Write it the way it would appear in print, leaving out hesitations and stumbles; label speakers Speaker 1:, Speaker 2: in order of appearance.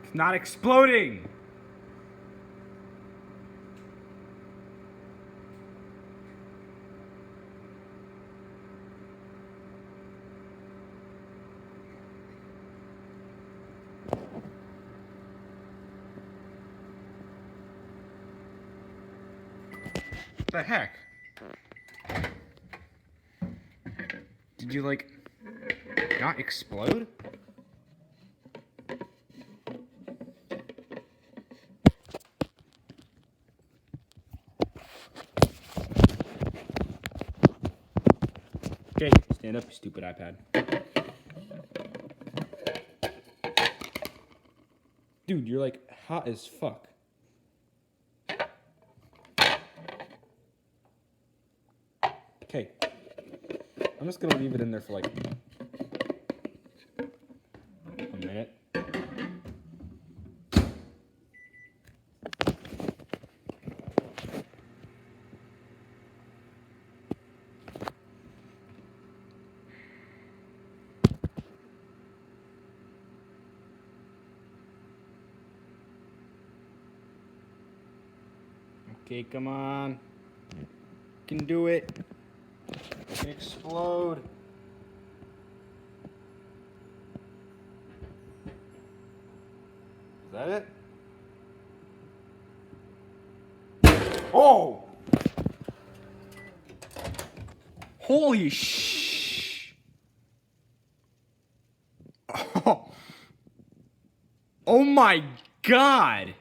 Speaker 1: It's not exploding! What the heck? Did you, like, not explode? Okay, stand up, you stupid iPad. Dude, you're like hot as fuck. Okay. I'm just gonna leave it in there for like a minute. Okay, come on. You can do it. You can explode. Is that it? Oh! Holy sh! Oh, oh my God!